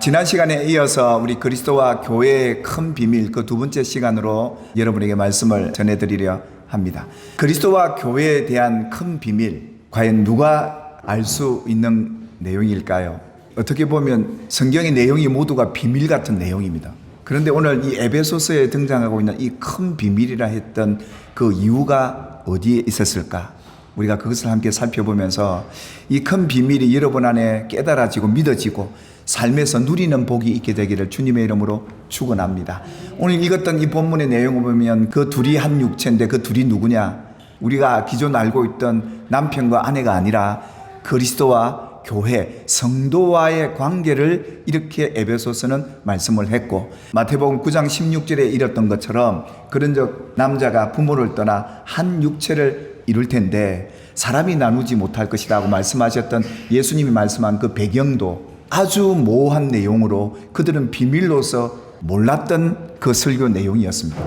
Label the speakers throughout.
Speaker 1: 지난 시간에 이어서 우리 그리스도와 교회의 큰 비밀 그 두 번째 시간으로 여러분에게 말씀을 전해드리려 합니다. 그리스도와 교회에 대한 큰 비밀, 과연 누가 알 수 있는 내용일까요? 어떻게 보면 성경의 내용이 모두가 비밀 같은 내용입니다. 그런데 오늘 이 에베소서에 등장하고 있는 이 큰 비밀이라 했던 그 이유가 어디에 있었을까? 우리가 그것을 함께 살펴보면서 이 큰 비밀이 여러분 안에 깨달아지고 믿어지고 삶에서 누리는 복이 있게 되기를 주님의 이름으로 축원합니다. 오늘 읽었던 이 본문의 내용을 보면 그 둘이 한 육체인데 그 둘이 누구냐? 우리가 기존 알고 있던 남편과 아내가 아니라 그리스도와 교회, 성도와의 관계를 이렇게 에베소서는 말씀을 했고, 마태복음 9장 16절에 이뤘던 것처럼 그런즉 남자가 부모를 떠나 한 육체를 이룰 텐데 사람이 나누지 못할 것이라고 말씀하셨던 예수님이 말씀한 그 배경도 아주 모호한 내용으로 그들은 비밀로서 몰랐던 그 설교 내용이었습니다.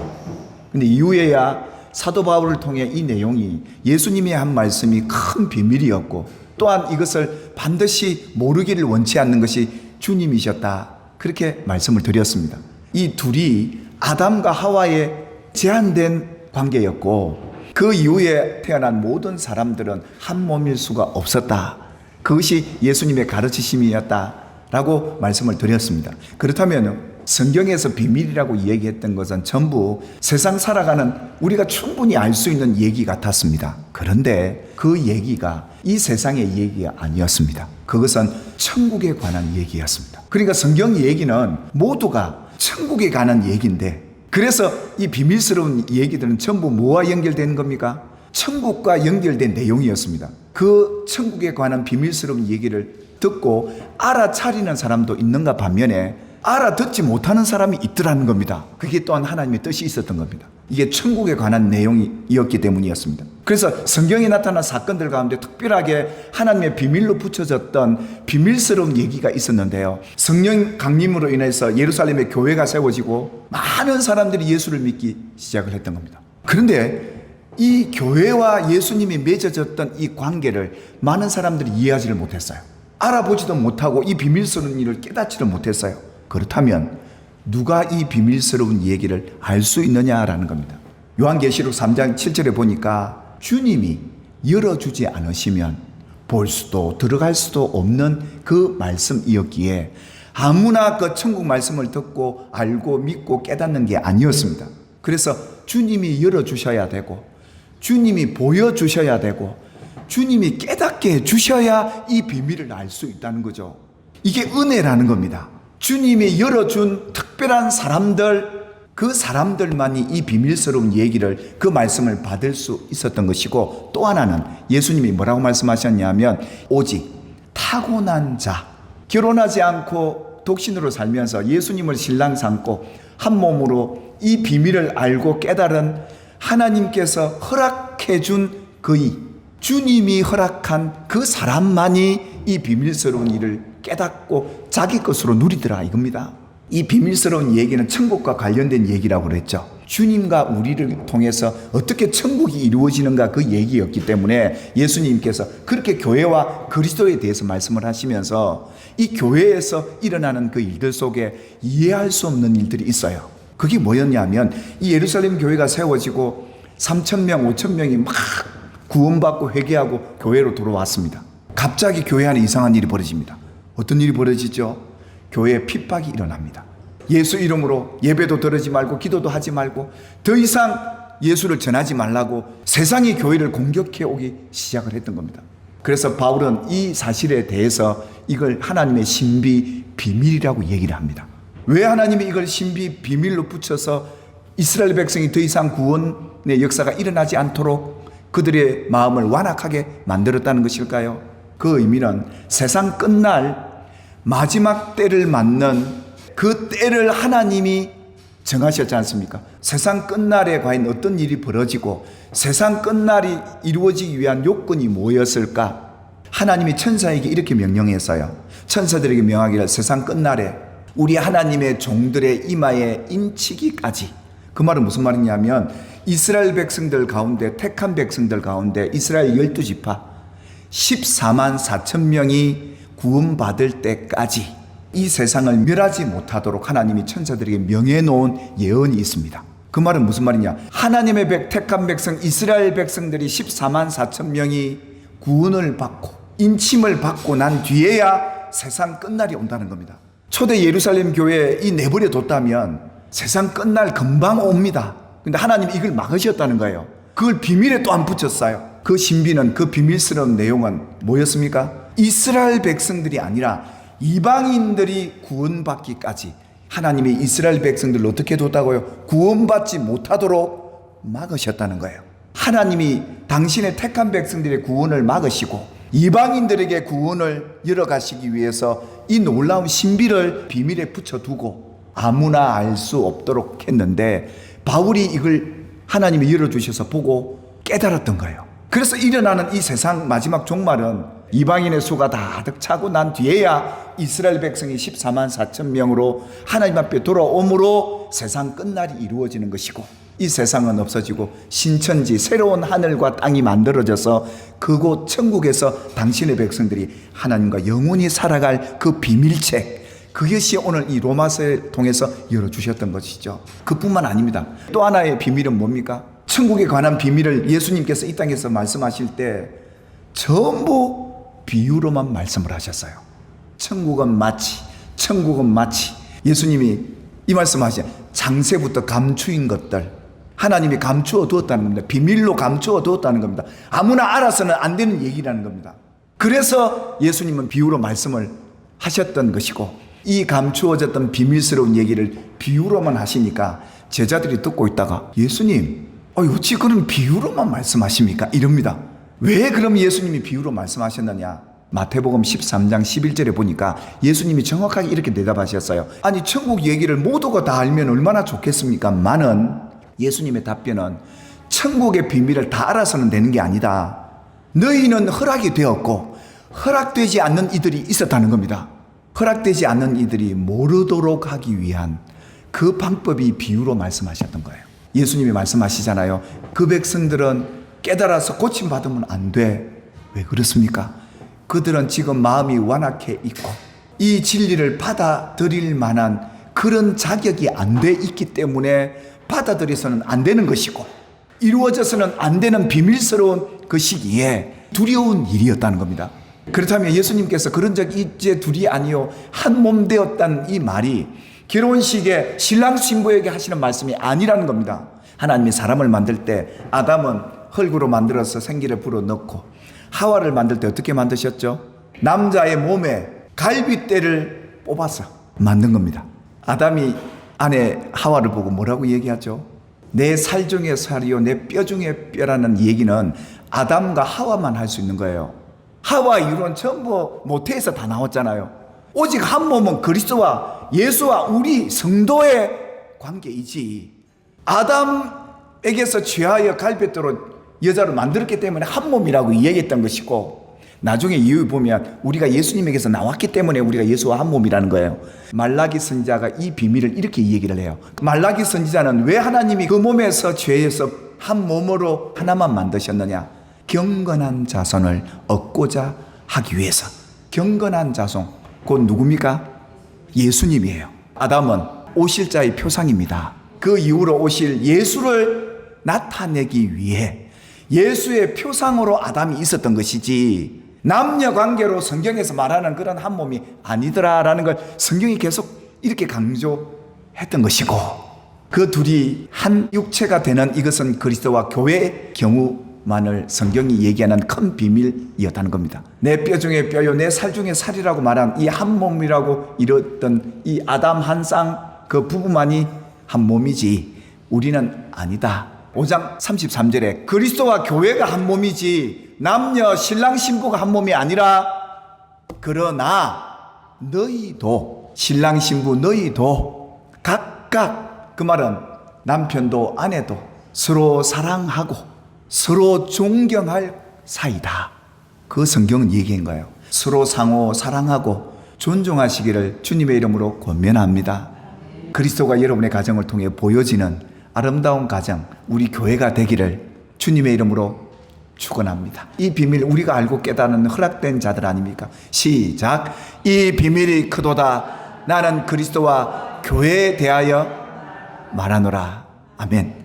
Speaker 1: 근데 이후에야 사도 바울을 통해 이 내용이 예수님이 한 말씀이 큰 비밀이었고, 또한 이것을 반드시 모르기를 원치 않는 것이 주님이셨다, 그렇게 말씀을 드렸습니다. 이 둘이 아담과 하와의 제한된 관계였고, 그 이후에 태어난 모든 사람들은 한 몸일 수가 없었다, 그것이 예수님의 가르치심이었다라고 말씀을 드렸습니다. 그렇다면 성경에서 비밀이라고 얘기했던 것은 전부 세상 살아가는 우리가 충분히 알 수 있는 얘기 같았습니다. 그런데 그 얘기가 이 세상의 얘기가 아니었습니다. 그것은 천국에 관한 얘기였습니다. 그러니까 성경 얘기는 모두가 천국에 관한 얘기인데, 그래서 이 비밀스러운 얘기들은 전부 뭐와 연결되는 겁니까? 천국과 연결된 내용이었습니다. 그 천국에 관한 비밀스러운 얘기를 듣고 알아차리는 사람도 있는가 반면에 알아듣지 못하는 사람이 있더라는 겁니다. 그게 또한 하나님의 뜻이 있었던 겁니다. 이게 천국에 관한 내용이었기 때문이었습니다. 그래서 성경에 나타난 사건들 가운데 특별하게 하나님의 비밀로 붙여졌던 비밀스러운 얘기가 있었는데요. 성령 강림으로 인해서 예루살렘의 교회가 세워지고 많은 사람들이 예수를 믿기 시작을 했던 겁니다. 그런데 이 교회와 예수님이 맺어졌던 이 관계를 많은 사람들이 이해하지를 못했어요. 알아보지도 못하고 이 비밀스러운 일을 깨닫지를 못했어요. 그렇다면 누가 이 비밀스러운 얘기를 알 수 있느냐라는 겁니다. 요한계시록 3장 7절에 보니까 주님이 열어주지 않으시면 볼 수도 들어갈 수도 없는 그 말씀이었기에 아무나 그 천국 말씀을 듣고 알고 믿고 깨닫는 게 아니었습니다. 그래서 주님이 열어주셔야 되고, 주님이 보여주셔야 되고, 주님이 깨닫게 해주셔야 이 비밀을 알 수 있다는 거죠. 이게 은혜라는 겁니다. 주님이 열어준 특별한 사람들, 그 사람들만이 이 비밀스러운 얘기를, 그 말씀을 받을 수 있었던 것이고, 또 하나는 예수님이 뭐라고 말씀하셨냐면 오직 타고난 자, 결혼하지 않고 독신으로 살면서 예수님을 신랑 삼고 한 몸으로 이 비밀을 알고 깨달은 하나님께서 허락해 준 그의, 주님이 허락한 그 사람만이 이 비밀스러운 일을 깨닫고 자기 것으로 누리더라, 이겁니다. 이 비밀스러운 얘기는 천국과 관련된 얘기라고 그랬죠. 주님과 우리를 통해서 어떻게 천국이 이루어지는가, 그 얘기였기 때문에 예수님께서 그렇게 교회와 그리스도에 대해서 말씀을 하시면서 이 교회에서 일어나는 그 일들 속에 이해할 수 없는 일들이 있어요. 그게 뭐였냐면 이 예루살렘 교회가 세워지고 3,000명, 5,000명이 막 구원받고 회개하고 교회로 돌아왔습니다. 갑자기 교회 안에 이상한 일이 벌어집니다. 어떤 일이 벌어지죠? 교회에 핍박이 일어납니다. 예수 이름으로 예배도 드리지 말고 기도도 하지 말고 더 이상 예수를 전하지 말라고 세상이 교회를 공격해 오기 시작을 했던 겁니다. 그래서 바울은 이 사실에 대해서 이걸 하나님의 신비 비밀이라고 얘기를 합니다. 왜 하나님이 이걸 신비 비밀로 붙여서 이스라엘 백성이 더 이상 구원의 역사가 일어나지 않도록 그들의 마음을 완악하게 만들었다는 것일까요? 그 의미는 세상 끝날 마지막 때를 맞는 그 때를 하나님이 정하셨지 않습니까? 세상 끝날에 과연 어떤 일이 벌어지고 세상 끝날이 이루어지기 위한 요건이 뭐였을까? 하나님이 천사에게 이렇게 명령했어요. 천사들에게 명하기를 세상 끝날에 우리 하나님의 종들의 이마에 인치기까지. 그 말은 무슨 말이냐면 이스라엘 백성들 가운데, 택한 백성들 가운데 이스라엘 12지파 14만 4천 명이 구원받을 때까지 이 세상을 멸하지 못하도록 하나님이 천사들에게 명해놓은 예언이 있습니다. 그 말은 무슨 말이냐? 하나님의 택한 백성 이스라엘 백성들이 14만 4천 명이 구원을 받고 인침을 받고 난 뒤에야 세상 끝날이 온다는 겁니다. 초대 예루살렘 교회에 이 내버려 뒀다면 세상 끝날 금방 옵니다. 근데 하나님이 이걸 막으셨다는 거예요. 그걸 비밀에 또 안 붙였어요. 그 신비는, 그 비밀스러운 내용은 뭐였습니까? 이스라엘 백성들이 아니라 이방인들이 구원받기까지 하나님이 이스라엘 백성들을 어떻게 뒀다고요? 구원받지 못하도록 막으셨다는 거예요. 하나님이 당신의 택한 백성들의 구원을 막으시고 이방인들에게 구원을 열어가시기 위해서 이 놀라운 신비를 비밀에 붙여두고 아무나 알 수 없도록 했는데 바울이 이걸 하나님이 열어주셔서 보고 깨달았던 거예요. 그래서 일어나는 이 세상 마지막 종말은 이방인의 수가 다 가득 차고 난 뒤에야 이스라엘 백성이 14만 4천 명으로 하나님 앞에 돌아옴으로 세상 끝날이 이루어지는 것이고 이 세상은 없어지고 신천지 새로운 하늘과 땅이 만들어져서 그곳 천국에서 당신의 백성들이 하나님과 영원히 살아갈 그 비밀책, 그것이 오늘 이 로마서를 통해서 열어주셨던 것이죠. 그뿐만 아닙니다. 또 하나의 비밀은 뭡니까? 천국에 관한 비밀을 예수님께서 이 땅에서 말씀하실 때 전부 비유로만 말씀을 하셨어요. 천국은 마치 예수님이 이 말씀하시죠. 장세부터 감추인 것들 하나님이 감추어 두었다는 겁니다. 비밀로 감추어 두었다는 겁니다. 아무나 알아서는 안 되는 얘기라는 겁니다. 그래서 예수님은 비유로 말씀을 하셨던 것이고 이 감추어졌던 비밀스러운 얘기를 비유로만 하시니까 제자들이 듣고 있다가 예수님 어찌 그런 비유로만 말씀하십니까? 이럽니다. 왜 그럼 예수님이 비유로 말씀하셨느냐? 마태복음 13장 11절에 보니까 예수님이 정확하게 이렇게 대답하셨어요. 아니 천국 얘기를 모두가 다 알면 얼마나 좋겠습니까? 많은 예수님의 답변은 천국의 비밀을 다 알아서는 되는 게 아니다. 너희는 허락이 되었고 허락되지 않는 이들이 있었다는 겁니다. 허락되지 않는 이들이 모르도록 하기 위한 그 방법이 비유로 말씀하셨던 거예요. 예수님이 말씀하시잖아요. 그 백성들은 깨달아서 고침받으면 안 돼. 왜 그렇습니까? 그들은 지금 마음이 완악해 있고 이 진리를 받아들일 만한 그런 자격이 안 돼 있기 때문에 받아들여서는 안 되는 것이고 이루어져서는 안 되는 비밀스러운 그 시기에 두려운 일이었다는 겁니다. 그렇다면 예수님께서 그런 적 이제 둘이 아니요 한 몸 되었다는 이 말이 결혼식에 신랑 신부에게 하시는 말씀이 아니라는 겁니다. 하나님이 사람을 만들 때 아담은 흙으로 만들어서 생기를 불어넣고 하와를 만들 때 어떻게 만드셨죠? 남자의 몸에 갈빗대를 뽑아서 만든 겁니다. 아담이 아내 하와를 보고 뭐라고 얘기하죠? 내 살 중에 살이요 내 뼈 중에 뼈라는 얘기는 아담과 하와만 할 수 있는 거예요. 하와 이후로는 전부 모태에서 다 나왔잖아요. 오직 한 몸은 그리스도와 예수와 우리 성도의 관계이지. 아담에게서 취하여 갈빗대로 여자를 만들었기 때문에 한 몸이라고 얘기했던 것이고 나중에 이유 보면 우리가 예수님에게서 나왔기 때문에 우리가 예수와 한 몸이라는 거예요. 말라기 선지자가 이 비밀을 이렇게 얘기를 해요. 말라기 선지자는 왜 하나님이 그 몸에서 죄에서 한 몸으로 하나만 만드셨느냐? 경건한 자손을 얻고자 하기 위해서. 경건한 자손 곧 누굽니까? 예수님이에요. 아담은 오실 자의 표상입니다. 그 이후로 오실 예수를 나타내기 위해 예수의 표상으로 아담이 있었던 것이지 남녀 관계로 성경에서 말하는 그런 한 몸이 아니더라라는 걸 성경이 계속 이렇게 강조했던 것이고 그 둘이 한 육체가 되는 이것은 그리스도와 교회의 경우만을 성경이 얘기하는 큰 비밀이었다는 겁니다. 내 뼈 중에 뼈요 내 살 중에 살이라고 말한 이 한 몸이라고 이뤘던 이 아담 한 쌍 그 부부만이 한 몸이지 우리는 아니다. 5장 33절에 그리스도와 교회가 한 몸이지 남녀 신랑 신부가 한 몸이 아니라 그러나 너희도 신랑 신부 너희도 각각 그 말은 남편도 아내도 서로 사랑하고 서로 존경할 사이다. 그 성경은 얘기한 거예요. 서로 상호 사랑하고 존중하시기를 주님의 이름으로 권면합니다. 그리스도가 여러분의 가정을 통해 보여지는 아름다운 가정, 우리 교회가 되기를 주님의 이름으로 축원합니다. 이 비밀 우리가 알고 깨닫는 허락된 자들 아닙니까? 시작. 이 비밀이 크도다. 나는 그리스도와 교회에 대하여 말하노라. 아멘.